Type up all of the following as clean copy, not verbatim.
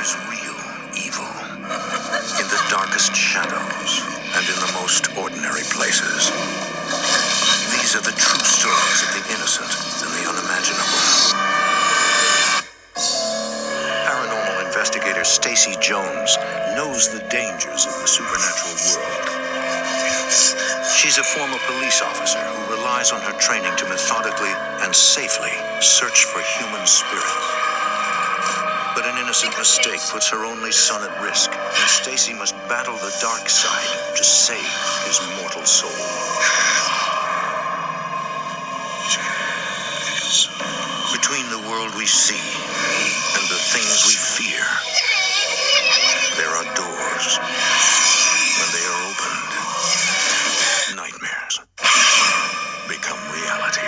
is real evil in the darkest shadows and in the most ordinary places. These are the true stories of the innocent and the unimaginable. Paranormal investigator Stacy Jones knows the dangers of the supernatural world. She's a former police officer who relies on her training to methodically and safely search for human spirits. But an innocent mistake puts her only son at risk, and Stacy must battle the dark side to save his mortal soul. Between the world we see and the things we fear, there are doors. When they are opened, nightmares become reality.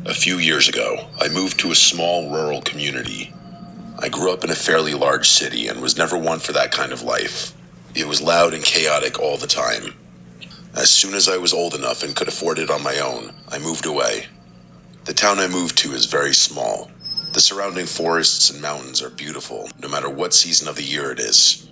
A few years ago, I moved to a small rural community. I grew up in a fairly large city and was never one for that kind of life. It was loud and chaotic all the time. As soon as I was old enough and could afford it on my own, I moved away. The town I moved to is very small. The surrounding forests and mountains are beautiful, no matter what season of the year it is.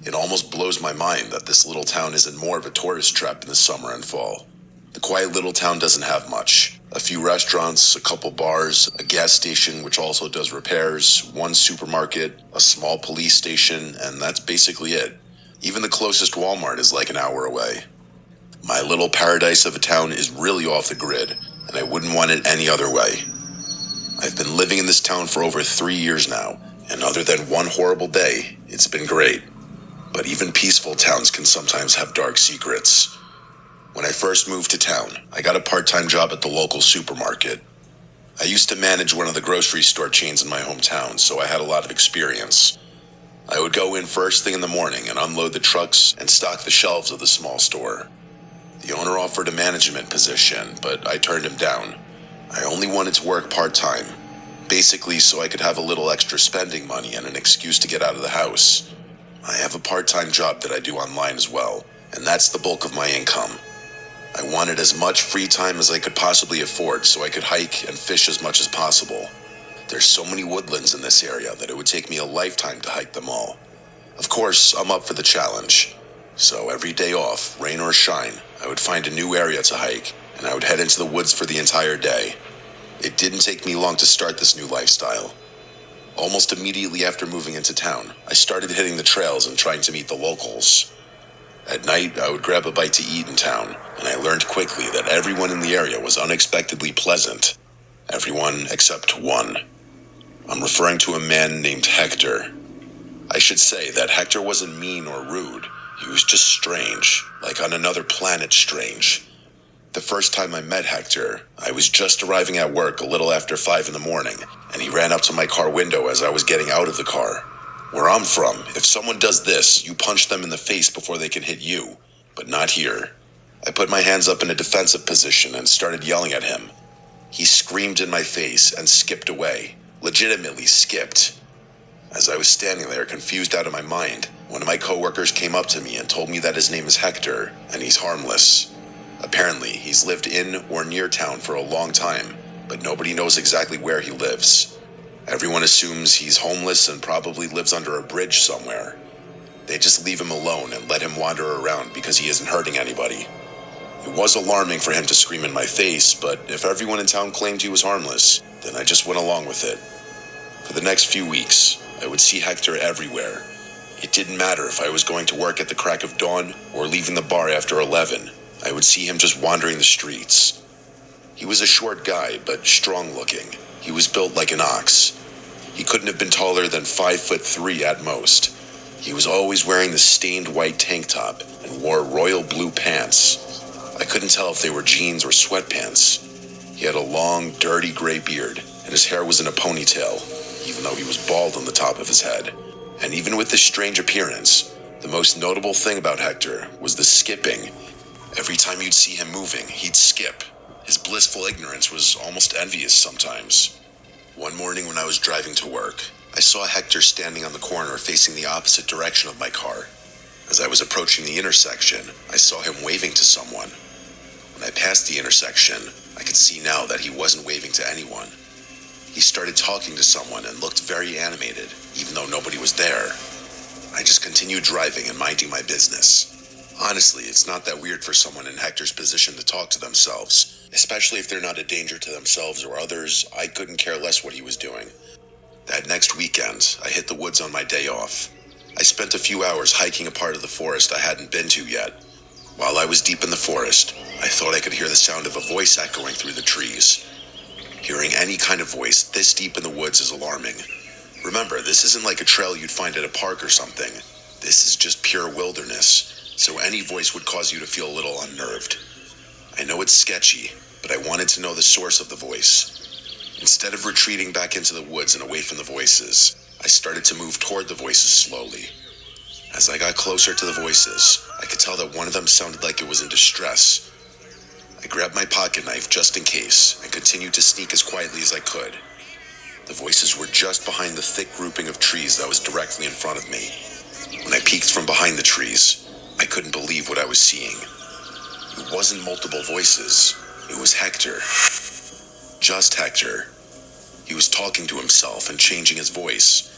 It almost blows my mind that this little town isn't more of a tourist trap in the summer and fall. The quiet little town doesn't have much. A few restaurants, a couple bars, a gas station which also does repairs, one supermarket, a small police station, and that's basically it. Even the closest Walmart is like an hour away. My little paradise of a town is really off the grid, and I wouldn't want it any other way. I've been living in this town for over 3 years now, and other than one horrible day, it's been great. But even peaceful towns can sometimes have dark secrets. When I first moved to town, I got a part-time job at the local supermarket. I used to manage one of the grocery store chains in my hometown, so I had a lot of experience. I would go in first thing in the morning and unload the trucks and stock the shelves of the small store. The owner offered a management position, but I turned him down. I only wanted to work part-time, basically so I could have a little extra spending money and an excuse to get out of the house. I have a part-time job that I do online as well, and that's the bulk of my income. I wanted as much free time as I could possibly afford so I could hike and fish as much as possible. There's so many woodlands in this area that it would take me a lifetime to hike them all. Of course, I'm up for the challenge. So every day off, rain or shine, I would find a new area to hike, and I would head into the woods for the entire day. It didn't take me long to start this new lifestyle. Almost immediately after moving into town, I started hitting the trails and trying to meet the locals. At night, I would grab a bite to eat in town, and I learned quickly that everyone in the area was unexpectedly pleasant. Everyone except one. I'm referring to a man named Hector. I should say that Hector wasn't mean or rude. He was just strange, like on another planet strange. The first time I met Hector, I was just arriving at work a little after 5 in the morning, and he ran up to my car window as I was getting out of the car. Where I'm from, if someone does this, you punch them in the face before they can hit you, but not here. I put my hands up in a defensive position and started yelling at him. He screamed in my face and skipped away, legitimately skipped. As I was standing there, confused out of my mind, one of my coworkers came up to me and told me that his name is Hector, and he's harmless. Apparently, he's lived in or near town for a long time, but nobody knows exactly where he lives. Everyone assumes he's homeless and probably lives under a bridge somewhere. They just leave him alone and let him wander around because he isn't hurting anybody. It was alarming for him to scream in my face, but if everyone in town claimed he was harmless, then I just went along with it. For the next few weeks, I would see Hector everywhere. It didn't matter if I was going to work at the crack of dawn or leaving the bar after 11. I would see him just wandering the streets. He was a short guy, but strong-looking. He was built like an ox. He couldn't have been taller than 5'3" at most. He was always wearing the stained white tank top and wore royal blue pants. I couldn't tell if they were jeans or sweatpants. He had a long, dirty gray beard, and his hair was in a ponytail, even though he was bald on the top of his head. And even with this strange appearance, the most notable thing about Hector was the skipping. Every time you'd see him moving, he'd skip. His blissful ignorance was almost envious sometimes. One morning when I was driving to work, I saw Hector standing on the corner facing the opposite direction of my car. As I was approaching the intersection, I saw him waving to someone. When I passed the intersection, I could see now that he wasn't waving to anyone. He started talking to someone and looked very animated, even though nobody was there. I just continued driving and minding my business. Honestly, it's not that weird for someone in Hector's position to talk to themselves, especially if they're not a danger to themselves or others. I couldn't care less what he was doing. That next weekend, I hit the woods on my day off. I spent a few hours hiking a part of the forest I hadn't been to yet. While I was deep in the forest, I thought I could hear the sound of a voice echoing through the trees. Hearing any kind of voice this deep in the woods is alarming. Remember, this isn't like a trail you'd find at a park or something. This is just pure wilderness, so any voice would cause you to feel a little unnerved. I know it's sketchy, but I wanted to know the source of the voice. Instead of retreating back into the woods and away from the voices, I started to move toward the voices slowly. As I got closer to the voices, I could tell that one of them sounded like it was in distress. I grabbed my pocket knife just in case and continued to sneak as quietly as I could. The voices were just behind the thick grouping of trees that was directly in front of me. When I peeked from behind the trees, I couldn't believe what I was seeing. It wasn't multiple voices. It was Hector. Just Hector. He was talking to himself and changing his voice.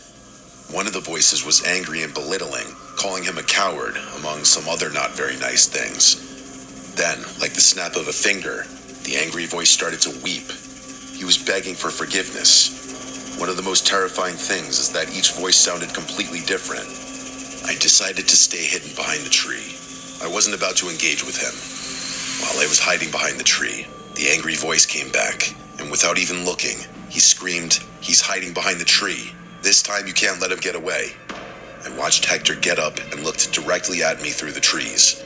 One of the voices was angry and belittling, calling him a coward, among some other not very nice things. Then, like the snap of a finger, the angry voice started to weep. He was begging for forgiveness. One of the most terrifying things is that each voice sounded completely different. I decided to stay hidden behind the tree. I wasn't about to engage with him. While I was hiding behind the tree, the angry voice came back, and without even looking, he screamed, "He's hiding behind the tree. This time you can't let him get away." I watched Hector get up and looked directly at me through the trees.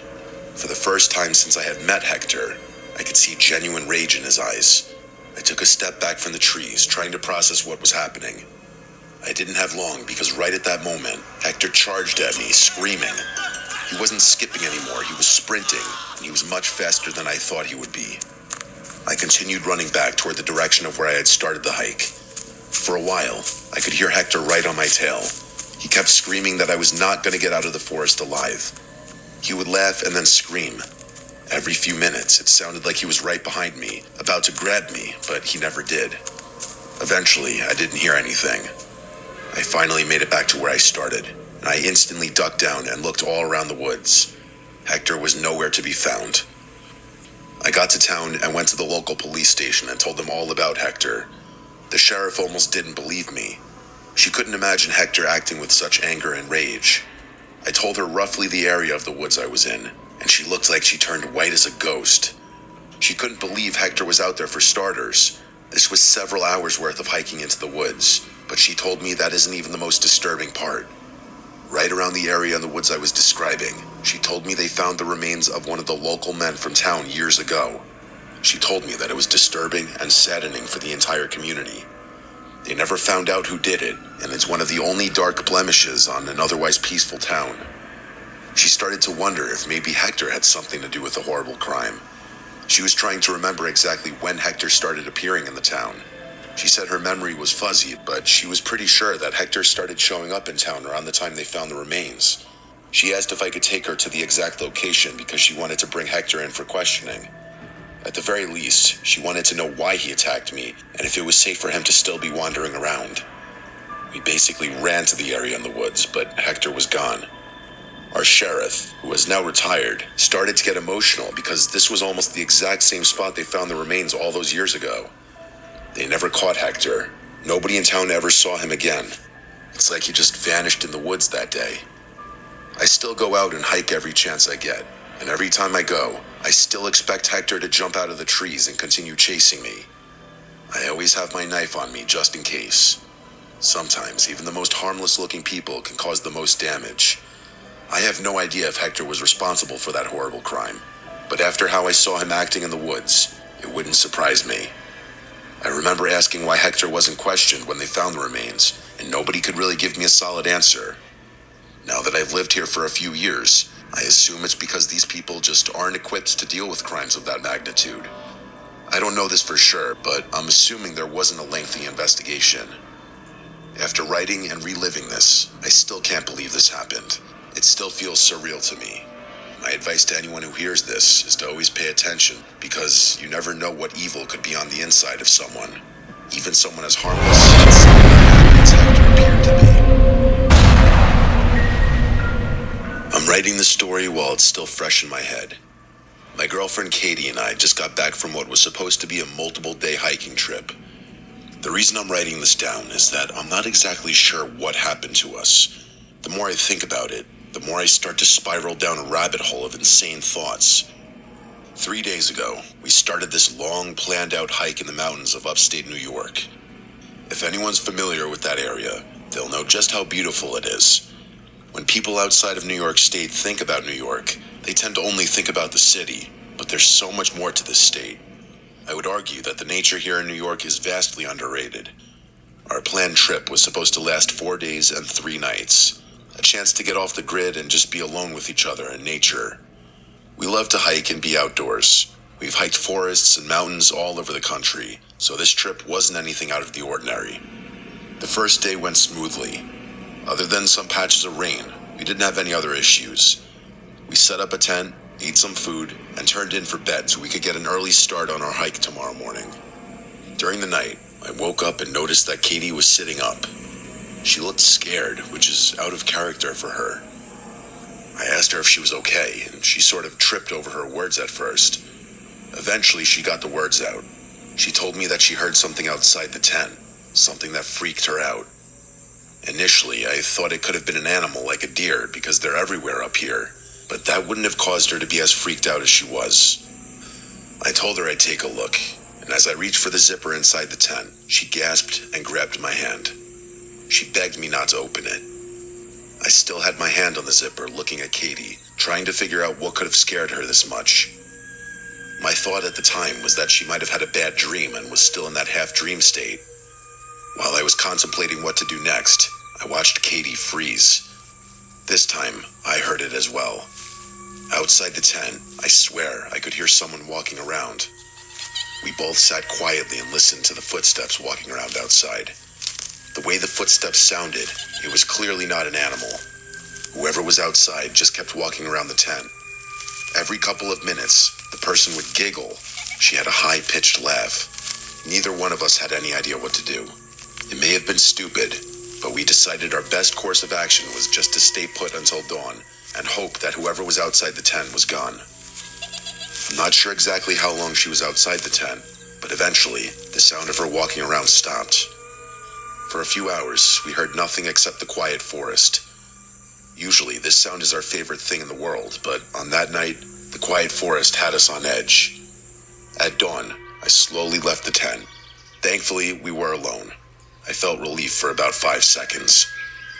For the first time since I had met Hector, I could see genuine rage in his eyes. I took a step back from the trees, trying to process what was happening. I didn't have long because right at that moment, Hector charged at me, screaming. He wasn't skipping anymore, he was sprinting, and he was much faster than I thought he would be. I continued running back toward the direction of where I had started the hike. For a while, I could hear Hector right on my tail. He kept screaming that I was not going to get out of the forest alive. He would laugh and then scream. Every few minutes, it sounded like he was right behind me, about to grab me, but he never did. Eventually, I didn't hear anything. I finally made it back to where I started, and I instantly ducked down and looked all around the woods. Hector was nowhere to be found. I got to town and went to the local police station and told them all about Hector. The sheriff almost didn't believe me. She couldn't imagine Hector acting with such anger and rage. I told her roughly the area of the woods I was in, and she looked like she turned white as a ghost. She couldn't believe Hector was out there for starters. This was several hours worth of hiking into the woods, but she told me that isn't even the most disturbing part. Right around the area in the woods I was describing, she told me they found the remains of one of the local men from town years ago. She told me that it was disturbing and saddening for the entire community. They never found out who did it, and it's one of the only dark blemishes on an otherwise peaceful town. She started to wonder if maybe Hector had something to do with the horrible crime. She was trying to remember exactly when Hector started appearing in the town. She said her memory was fuzzy, but she was pretty sure that Hector started showing up in town around the time they found the remains. She asked if I could take her to the exact location because she wanted to bring Hector in for questioning. At the very least, she wanted to know why he attacked me and if it was safe for him to still be wandering around. We basically ran to the area in the woods, but Hector was gone. Our sheriff, who was now retired, started to get emotional because this was almost the exact same spot they found the remains all those years ago. They never caught Hector. Nobody in town ever saw him again. It's like he just vanished in the woods that day. I still go out and hike every chance I get, and every time I go, I still expect Hector to jump out of the trees and continue chasing me. I always have my knife on me just in case. Sometimes, even the most harmless-looking people can cause the most damage. I have no idea if Hector was responsible for that horrible crime, but after how I saw him acting in the woods, it wouldn't surprise me. I remember asking why Hector wasn't questioned when they found the remains, and nobody could really give me a solid answer. Now that I've lived here for a few years, I assume it's because these people just aren't equipped to deal with crimes of that magnitude. I don't know this for sure, but I'm assuming there wasn't a lengthy investigation. After writing and reliving this, I still can't believe this happened. It still feels surreal to me. My advice to anyone who hears this is to always pay attention, because you never know what evil could be on the inside of someone, even someone as harmless as Hector appeared to be. I'm writing the story while it's still fresh in my head. My girlfriend Katie and I just got back from what was supposed to be a multiple-day hiking trip. The reason I'm writing this down is that I'm not exactly sure what happened to us. The more I think about it, the more I start to spiral down a rabbit hole of insane thoughts. 3 days ago, we started this long, planned-out hike in the mountains of upstate New York. If anyone's familiar with that area, they'll know just how beautiful it is. When people outside of New York State think about New York, they tend to only think about the city, but there's so much more to this state. I would argue that the nature here in New York is vastly underrated. Our planned trip was supposed to last 4 days and 3 nights. A chance to get off the grid and just be alone with each other and nature. We love to hike and be outdoors. We've hiked forests and mountains all over the country, so this trip wasn't anything out of the ordinary. The first day went smoothly. Other than some patches of rain, we didn't have any other issues. We set up a tent, ate some food, and turned in for bed so we could get an early start on our hike tomorrow morning. During the night, I woke up and noticed that Katie was sitting up. She looked scared, which is out of character for her. I asked her if she was okay, and she sort of tripped over her words at first. Eventually, she got the words out. She told me that she heard something outside the tent, something that freaked her out. Initially, I thought it could have been an animal like a deer because they're everywhere up here, but that wouldn't have caused her to be as freaked out as she was. I told her I'd take a look, and as I reached for the zipper inside the tent, she gasped and grabbed my hand. She begged me not to open it. I still had my hand on the zipper, looking at Katie, trying to figure out what could have scared her this much. My thought at the time was that she might have had a bad dream and was still in that half-dream state. While I was contemplating what to do next, I watched Katie freeze. This time, I heard it as well. Outside the tent, I swear I could hear someone walking around. We both sat quietly and listened to the footsteps walking around outside. The way the footsteps sounded, it was clearly not an animal. Whoever was outside just kept walking around the tent. Every couple of minutes, the person would giggle. She had a high-pitched laugh. Neither one of us had any idea what to do. It may have been stupid, but we decided our best course of action was just to stay put until dawn and hope that whoever was outside the tent was gone. I'm not sure exactly how long she was outside the tent, but eventually, the sound of her walking around stopped. For a few hours, we heard nothing except the quiet forest. Usually, this sound is our favorite thing in the world, but on that night, the quiet forest had us on edge. At dawn, I slowly left the tent. Thankfully, we were alone. I felt relief for about 5 seconds.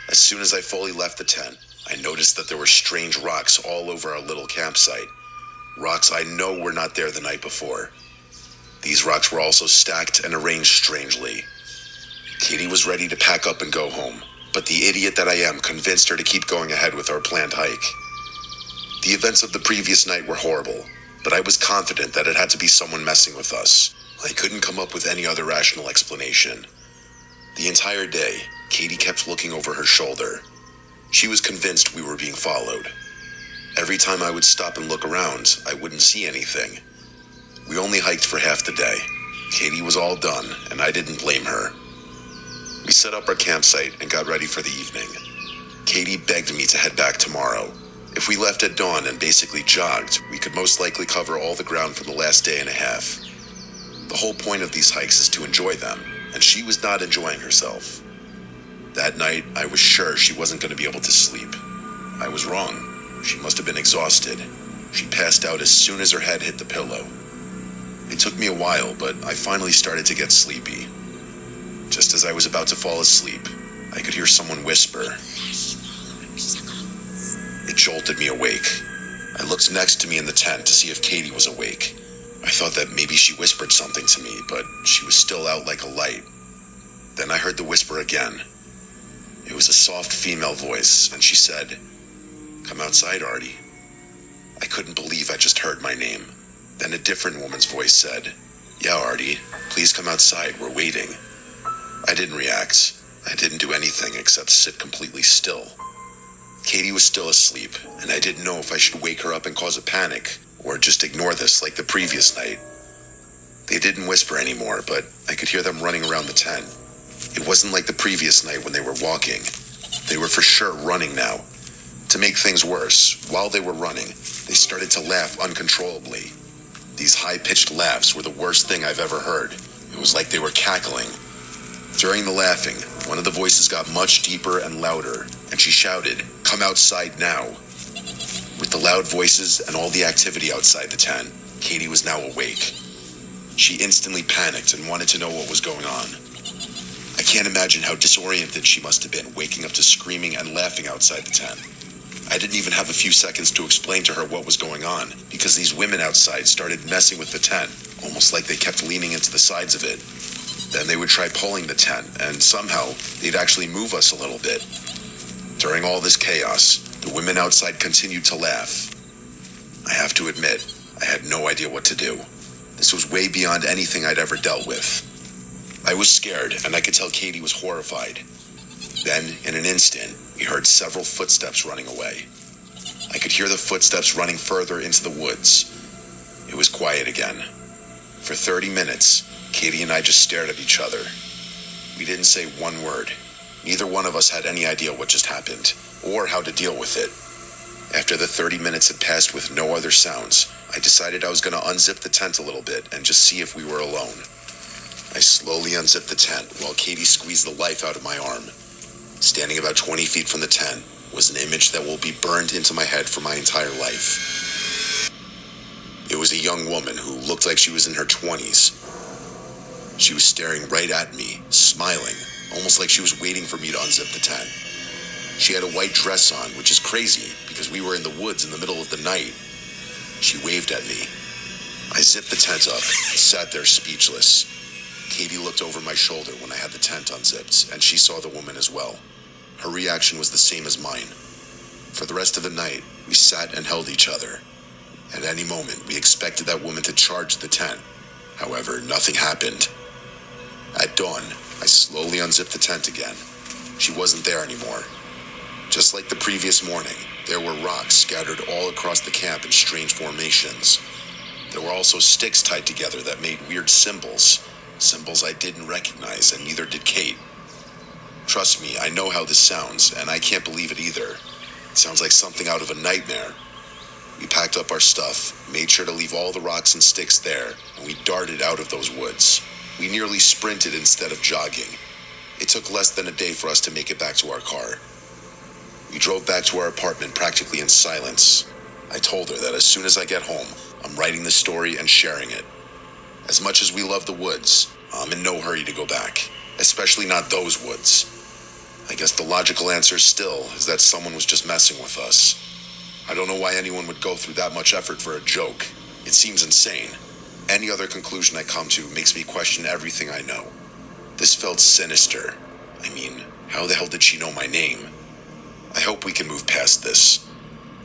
As soon as I fully left the tent, I noticed that there were strange rocks all over our little campsite. Rocks I know were not there the night before. These rocks were also stacked and arranged strangely. Katie was ready to pack up and go home, but the idiot that I am convinced her to keep going ahead with our planned hike. The events of the previous night were horrible, but I was confident that it had to be someone messing with us. I couldn't come up with any other rational explanation. The entire day, Katie kept looking over her shoulder. She was convinced we were being followed. Every time I would stop and look around, I wouldn't see anything. We only hiked for half the day. Katie was all done, and I didn't blame her. We set up our campsite and got ready for the evening. Katie begged me to head back tomorrow. If we left at dawn and basically jogged, we could most likely cover all the ground from the last day and a half. The whole point of these hikes is to enjoy them, and she was not enjoying herself. That night, I was sure she wasn't going to be able to sleep. I was wrong. She must have been exhausted. She passed out as soon as her head hit the pillow. It took me a while, but I finally started to get sleepy. Just as I was about to fall asleep, I could hear someone whisper. It jolted me awake. I looked next to me in the tent to see if Katie was awake. I thought that maybe she whispered something to me, but she was still out like a light. Then I heard the whisper again. It was a soft female voice, and she said, "Come outside, Artie." I couldn't believe I just heard my name. Then a different woman's voice said, "Yeah, Artie, please come outside, we're waiting." I didn't react. I didn't do anything except sit completely still. Katie was still asleep, and I didn't know if I should wake her up and cause a panic, or just ignore this like the previous night. They didn't whisper anymore, but I could hear them running around the tent. It wasn't like the previous night when they were walking. They were for sure running now. To make things worse, while they were running, they started to laugh uncontrollably. These high-pitched laughs were the worst thing I've ever heard. It was like they were cackling. During the laughing, one of the voices got much deeper and louder, and she shouted, "Come outside now." With the loud voices and all the activity outside the tent, Katie was now awake. She instantly panicked and wanted to know what was going on. I can't imagine how disoriented she must have been, waking up to screaming and laughing outside the tent. I didn't even have a few seconds to explain to her what was going on, because these women outside started messing with the tent, almost like they kept leaning into the sides of it. Then they would try pulling the tent, and somehow they'd actually move us a little bit. During all this chaos, the women outside continued to laugh. I have to admit, I had no idea what to do. This was way beyond anything I'd ever dealt with. I was scared, and I could tell Katie was horrified. Then, in an instant, we heard several footsteps running away. I could hear the footsteps running further into the woods. It was quiet again. For 30 minutes, Katie and I just stared at each other. We didn't say one word. Neither one of us had any idea what just happened, or how to deal with it. After the 30 minutes had passed with no other sounds, I decided I was going to unzip the tent a little bit and just see if we were alone. I slowly unzipped the tent while Katie squeezed the life out of my arm. Standing about 20 feet from the tent was an image that will be burned into my head for my entire life. It was a young woman who looked like she was in her 20s. She was staring right at me, smiling, almost like she was waiting for me to unzip the tent. She had a white dress on, which is crazy because we were in the woods in the middle of the night. She waved at me. I zipped the tent up and sat there speechless. Katie looked over my shoulder when I had the tent unzipped, and she saw the woman as well. Her reaction was the same as mine. For the rest of the night, we sat and held each other. At any moment, we expected that woman to charge the tent. However, nothing happened. At dawn, I slowly unzipped the tent again. She wasn't there anymore. Just like the previous morning, there were rocks scattered all across the camp in strange formations. There were also sticks tied together that made weird symbols. Symbols I didn't recognize, and neither did Kate. Trust me, I know how this sounds, and I can't believe it either. It sounds like something out of a nightmare. We packed up our stuff, made sure to leave all the rocks and sticks there, and we darted out of those woods. We nearly sprinted instead of jogging. It took less than a day for us to make it back to our car. We drove back to our apartment practically in silence. I told her that as soon as I get home, I'm writing the story and sharing it. As much as we love the woods, I'm in no hurry to go back, especially not those woods. I guess the logical answer still is that someone was just messing with us. I don't know why anyone would go through that much effort for a joke. It seems insane. Any other conclusion I come to makes me question everything I know. This felt sinister. I mean, how the hell did she know my name? I hope we can move past this.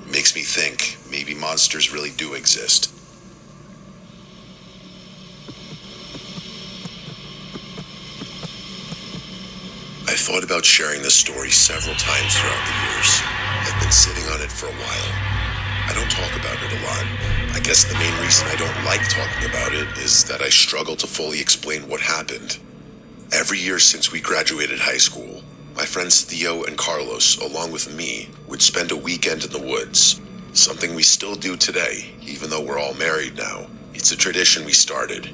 It makes me think maybe monsters really do exist. I thought about sharing this story several times throughout the years. I've been sitting on it for a while. I don't talk about it a lot. I guess the main reason I don't like talking about it is that I struggle to fully explain what happened. Every year since we graduated high school, my friends Theo and Carlos, along with me, would spend a weekend in the woods. Something we still do today, even though we're all married now. It's a tradition we started.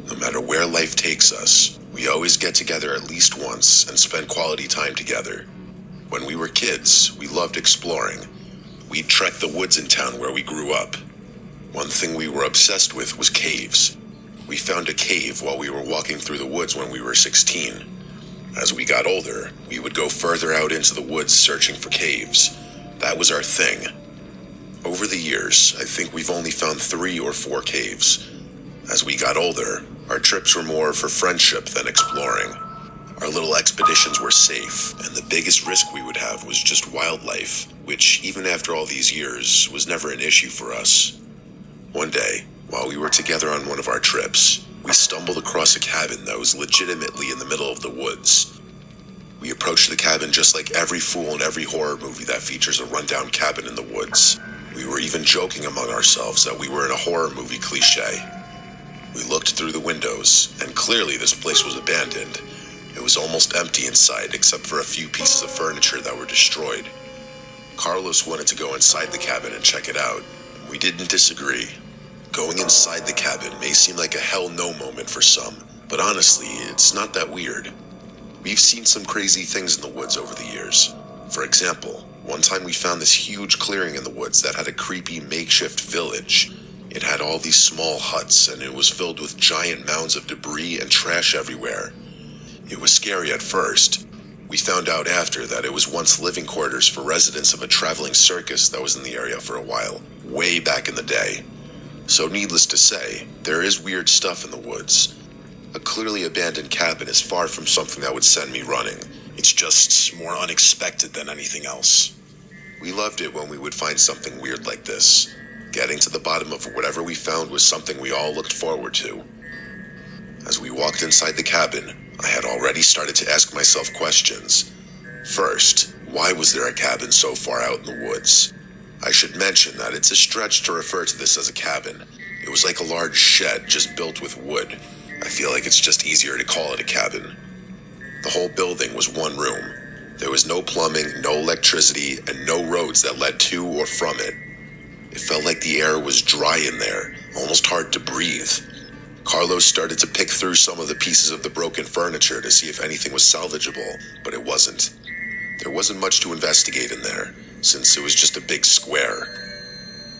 No matter where life takes us, we always get together at least once and spend quality time together. When we were kids, we loved exploring. We'd trek the woods in town where we grew up. One thing we were obsessed with was caves. We found a cave while we were walking through the woods when we were 16. As we got older, we would go further out into the woods searching for caves. That was our thing. Over the years, I think we've only found 3 or 4 caves. As we got older, our trips were more for friendship than exploring. Our little expeditions were safe, and the biggest risk we would have was just wildlife, which, even after all these years, was never an issue for us. One day, while we were together on one of our trips, we stumbled across a cabin that was legitimately in the middle of the woods. We approached the cabin just like every fool in every horror movie that features a rundown cabin in the woods. We were even joking among ourselves that we were in a horror movie cliche. We looked through the windows, and clearly this place was abandoned. It was almost empty inside, except for a few pieces of furniture that were destroyed. Carlos wanted to go inside the cabin and check it out. We didn't disagree. Going inside the cabin may seem like a hell no moment for some, but honestly, it's not that weird. We've seen some crazy things in the woods over the years. For example, one time we found this huge clearing in the woods that had a creepy makeshift village. It had all these small huts, and it was filled with giant mounds of debris and trash everywhere. It was scary at first. We found out after that it was once living quarters for residents of a traveling circus that was in the area for a while, way back in the day. So needless to say, there is weird stuff in the woods. A clearly abandoned cabin is far from something that would send me running. It's just more unexpected than anything else. We loved it when we would find something weird like this. Getting to the bottom of whatever we found was something we all looked forward to. As we walked inside the cabin, I had already started to ask myself questions. First, why was there a cabin so far out in the woods? I should mention that it's a stretch to refer to this as a cabin. It was like a large shed just built with wood. I feel like it's just easier to call it a cabin. The whole building was one room. There was no plumbing, no electricity, and no roads that led to or from it. It felt like the air was dry in there, almost hard to breathe. Carlos started to pick through some of the pieces of the broken furniture to see if anything was salvageable, but it wasn't. There wasn't much to investigate in there, since it was just a big square.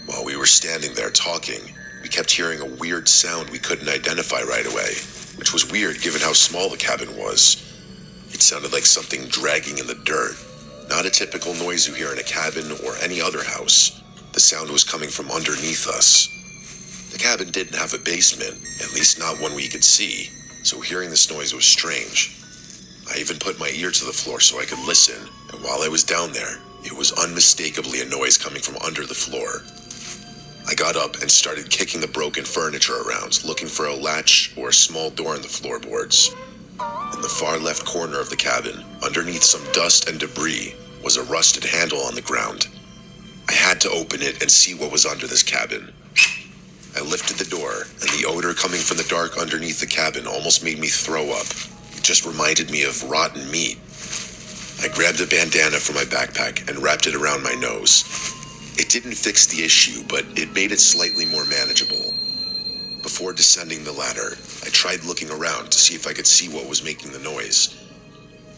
While we were standing there talking, we kept hearing a weird sound we couldn't identify right away, which was weird given how small the cabin was. It sounded like something dragging in the dirt, not a typical noise you hear in a cabin or any other house. The sound was coming from underneath us. The cabin didn't have a basement, at least not one we could see, so hearing this noise was strange. I even put my ear to the floor so I could listen, and while I was down there, it was unmistakably a noise coming from under the floor. I got up and started kicking the broken furniture around, looking for a latch or a small door in the floorboards. In the far left corner of the cabin, underneath some dust and debris, was a rusted handle on the ground. I had to open it and see what was under this cabin. I lifted the door, and the odor coming from the dark underneath the cabin almost made me throw up. It just reminded me of rotten meat. I grabbed a bandana from my backpack and wrapped it around my nose. It didn't fix the issue, but it made it slightly more manageable. Before descending the ladder, I tried looking around to see if I could see what was making the noise.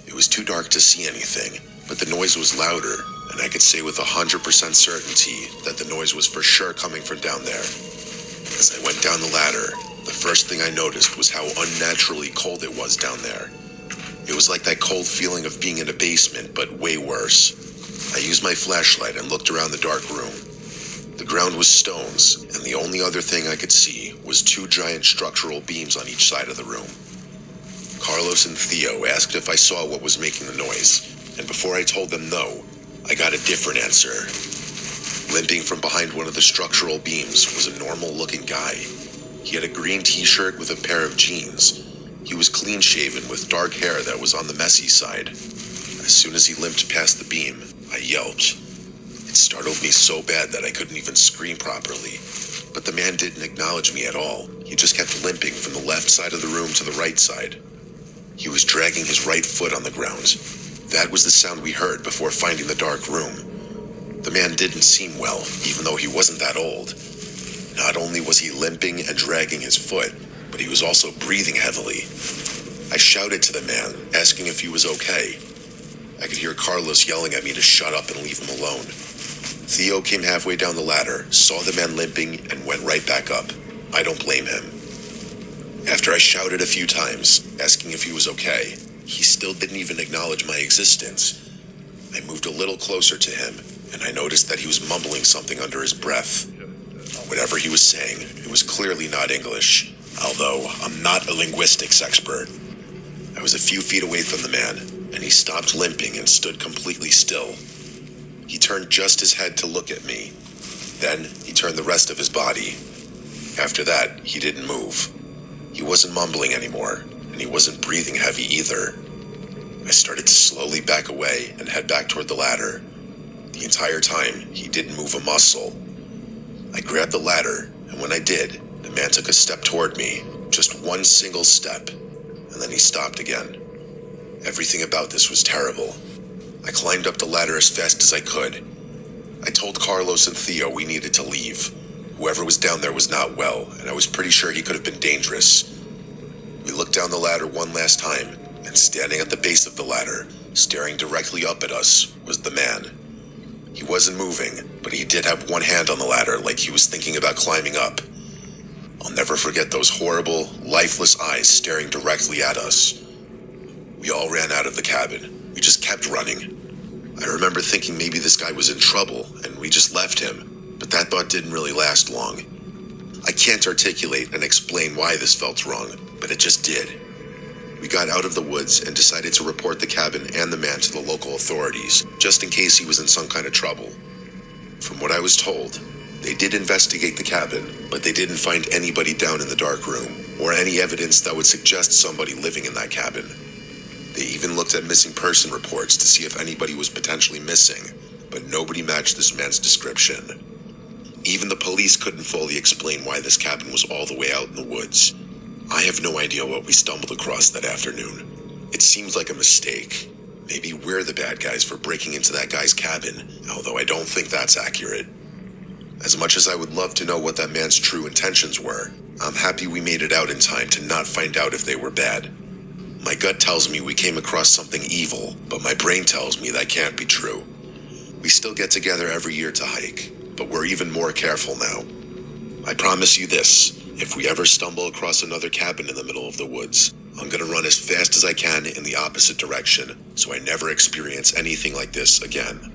It was too dark to see anything, but the noise was louder, and I could say with 100% certainty that the noise was for sure coming from down there. As I went down the ladder, the first thing I noticed was how unnaturally cold it was down there. It was like that cold feeling of being in a basement, but way worse. I used my flashlight and looked around the dark room. The ground was stones, and the only other thing I could see was 2 giant structural beams on each side of the room. Carlos and Theo asked if I saw what was making the noise, and before I told them no, I got a different answer. Limping from behind one of the structural beams was a normal-looking guy. He had a green t-shirt with a pair of jeans. He was clean-shaven with dark hair that was on the messy side. As soon as he limped past the beam, I yelped. It startled me so bad that I couldn't even scream properly. But the man didn't acknowledge me at all. He just kept limping from the left side of the room to the right side. He was dragging his right foot on the ground. That was the sound we heard before finding the dark room. The man didn't seem well, even though he wasn't that old. Not only was he limping and dragging his foot, but he was also breathing heavily. I shouted to the man, asking if he was okay. I could hear Carlos yelling at me to shut up and leave him alone. Theo came halfway down the ladder, saw the man limping, and went right back up. I don't blame him. After I shouted a few times, asking if he was okay, he still didn't even acknowledge my existence. I moved a little closer to him, and I noticed that he was mumbling something under his breath. Whatever he was saying, it was clearly not English, although I'm not a linguistics expert. I was a few feet away from the man, and he stopped limping and stood completely still. He turned just his head to look at me. Then he turned the rest of his body. After that, he didn't move. He wasn't mumbling anymore, and he wasn't breathing heavy either. I started to slowly back away and head back toward the ladder. The entire time, he didn't move a muscle. I grabbed the ladder, and when I did, the man took a step toward me, just one single step, and then he stopped again. Everything about this was terrible. I climbed up the ladder as fast as I could. I told Carlos and Theo we needed to leave. Whoever was down there was not well, and I was pretty sure he could have been dangerous. We looked down the ladder one last time, and standing at the base of the ladder, staring directly up at us, was the man. He wasn't moving, but he did have one hand on the ladder like he was thinking about climbing up. I'll never forget those horrible, lifeless eyes staring directly at us. We all ran out of the cabin. We just kept running. I remember thinking maybe this guy was in trouble, and we just left him, but that thought didn't really last long. I can't articulate and explain why this felt wrong, but it just did. We got out of the woods and decided to report the cabin and the man to the local authorities, just in case he was in some kind of trouble. From what I was told, they did investigate the cabin, but they didn't find anybody down in the dark room, or any evidence that would suggest somebody living in that cabin. They even looked at missing person reports to see if anybody was potentially missing, but nobody matched this man's description. Even the police couldn't fully explain why this cabin was all the way out in the woods. I have no idea what we stumbled across that afternoon. It seems like a mistake. Maybe we're the bad guys for breaking into that guy's cabin, although I don't think that's accurate. As much as I would love to know what that man's true intentions were, I'm happy we made it out in time to not find out if they were bad. My gut tells me we came across something evil, but my brain tells me that can't be true. We still get together every year to hike, but we're even more careful now. I promise you this, if we ever stumble across another cabin in the middle of the woods, I'm gonna run as fast as I can in the opposite direction, so I never experience anything like this again.